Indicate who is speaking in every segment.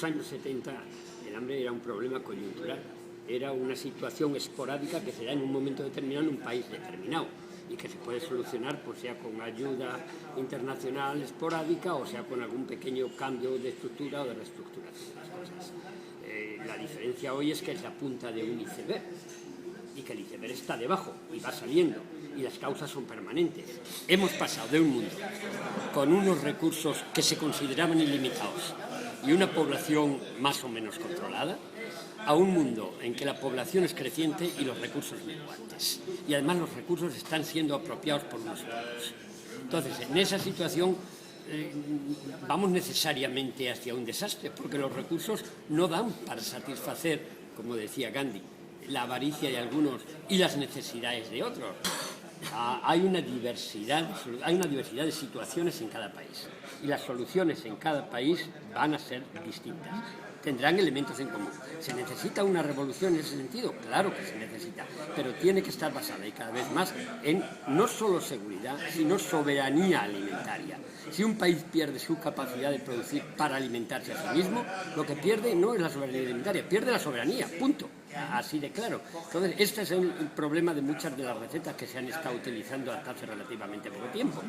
Speaker 1: los años 70 el hambre era un problema coyuntural, era una situación esporádica que se da en un momento determinado en un país determinado y que se puede solucionar pues sea con ayuda internacional esporádica o sea con algún pequeño cambio de estructura o de reestructuración de las cosas. La diferencia hoy es que es la punta de un iceberg y que el iceberg está debajo y va saliendo y las causas son permanentes. Hemos pasado de un mundo con unos recursos que se consideraban ilimitados y una población más o menos controlada a un mundo en que la población es creciente y los recursos menguantes. Y además los recursos están siendo apropiados por unos pocos. Entonces, en esa situación vamos necesariamente hacia un desastre, porque los recursos no dan para satisfacer, como decía Gandhi, la avaricia de algunos y las necesidades de otros. Hay una diversidad de situaciones en cada país y las soluciones en cada país van a ser distintas. Tendrán elementos en común. ¿Se necesita una revolución en ese sentido? Claro que se necesita, pero tiene que estar basada y cada vez más en no solo seguridad, sino soberanía alimentaria. Si un país pierde su capacidad de producir para alimentarse a sí mismo, lo que pierde no es la soberanía alimentaria, pierde la soberanía, punto. Así de claro. Entonces, este es el problema de muchas de las recetas que se han estado utilizando hasta hace relativamente poco tiempo.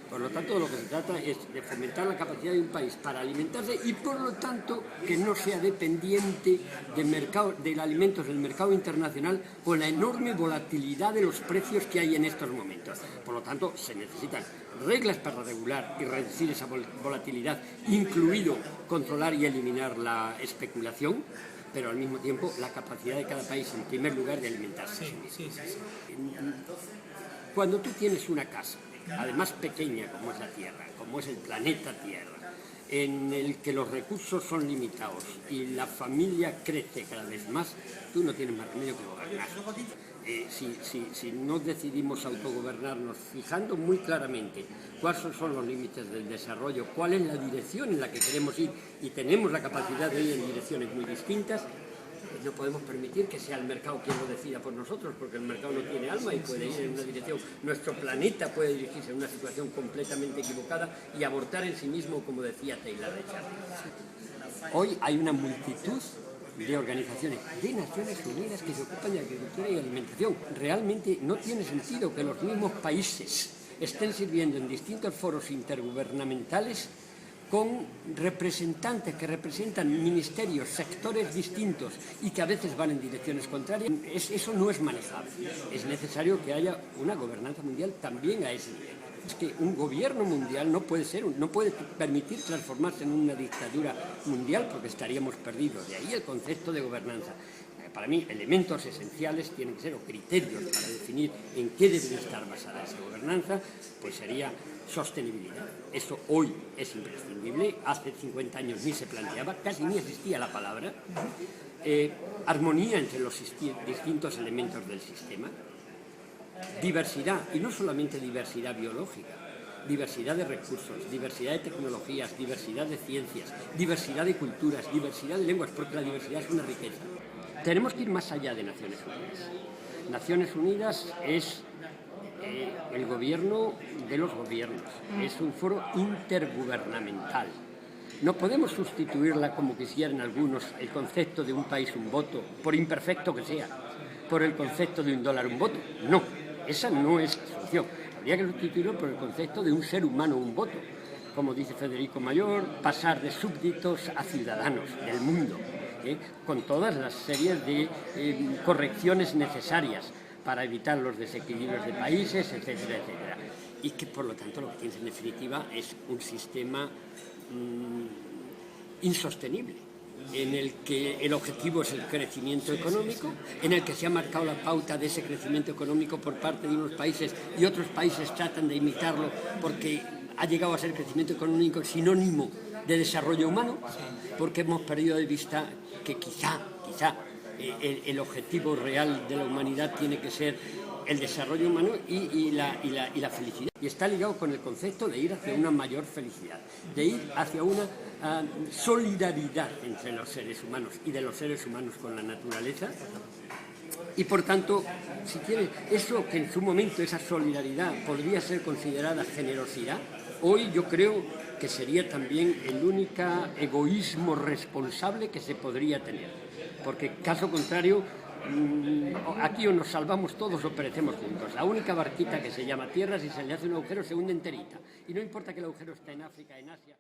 Speaker 1: Por lo tanto, de lo que se trata es de fomentar la capacidad de un país para alimentarse y, por lo tanto, que no sea dependiente del alimentos del mercado internacional con la enorme volatilidad de los precios que hay en estos momentos. Por lo tanto, se necesitan reglas para regular y reducir esa volatilidad, incluido controlar y eliminar la especulación, pero al mismo tiempo la capacidad de cada país, en primer lugar, de alimentarse. Cuando tú tienes una casa, además pequeña como es la Tierra, como es el planeta Tierra, en el que los recursos son limitados y la familia crece cada vez más, tú no tienes más remedio que gobernar. Si no decidimos autogobernarnos fijando muy claramente cuáles son los límites del desarrollo, cuál es la dirección en la que queremos ir y tenemos la capacidad de ir en direcciones muy distintas, no podemos permitir que sea el mercado quien lo decida por nosotros, porque el mercado no tiene alma y puede ir en una dirección. Nuestro planeta puede dirigirse en una situación completamente equivocada y abortar en sí mismo, como decía Taylor de Charlie. Hoy hay una multitud de organizaciones de Naciones Unidas que se ocupan de agricultura y alimentación. Realmente no tiene sentido que los mismos países estén sirviendo en distintos foros intergubernamentales con representantes que representan ministerios, sectores distintos y que a veces van en direcciones contrarias. Eso no es manejable. Es necesario que haya una gobernanza mundial también a ese nivel. Es que un gobierno mundial no puede permitir transformarse en una dictadura mundial porque estaríamos perdidos. De ahí el concepto de gobernanza. Para mí, elementos esenciales tienen que ser, o criterios para definir en qué debe estar basada esa gobernanza, pues sería sostenibilidad. Eso hoy es imprescindible, hace 50 años ni se planteaba, casi ni existía la palabra. Armonía entre los distintos elementos del sistema. Diversidad, y no solamente diversidad biológica, diversidad de recursos, diversidad de tecnologías, diversidad de ciencias, diversidad de culturas, diversidad de lenguas, porque la diversidad es una riqueza. Tenemos que ir más allá de Naciones Unidas. Naciones Unidas es el gobierno de los gobiernos, es un foro intergubernamental. No podemos sustituirla, como quisieran algunos, el concepto de un país un voto, por imperfecto que sea, por el concepto de un dólar un voto. No, esa no es la solución. Habría que sustituirlo por el concepto de un ser humano un voto. Como dice Federico Mayor, pasar de súbditos a ciudadanos del mundo, con todas las series de correcciones necesarias para evitar los desequilibrios de países, etcétera, etcétera. Y que, por lo tanto, lo que tienes en definitiva es un sistema insostenible, en el que el objetivo es el crecimiento económico, en el que se ha marcado la pauta de ese crecimiento económico por parte de unos países y otros países tratan de imitarlo porque ha llegado a ser crecimiento económico sinónimo de desarrollo humano, porque hemos perdido de vista que quizá el objetivo real de la humanidad tiene que ser el desarrollo humano y la felicidad. Y está ligado con el concepto de ir hacia una mayor felicidad, de ir hacia una solidaridad entre los seres humanos y de los seres humanos con la naturaleza. Y por tanto, si quiere, eso que en su momento, esa solidaridad podría ser considerada generosidad hoy yo creo que sería también el único egoísmo responsable que se podría tener, porque caso contrario, aquí o nos salvamos todos o perecemos juntos. La única barquita que se llama Tierra, si se le hace un agujero, se hunde enterita. Y no importa que el agujero esté en África, en Asia...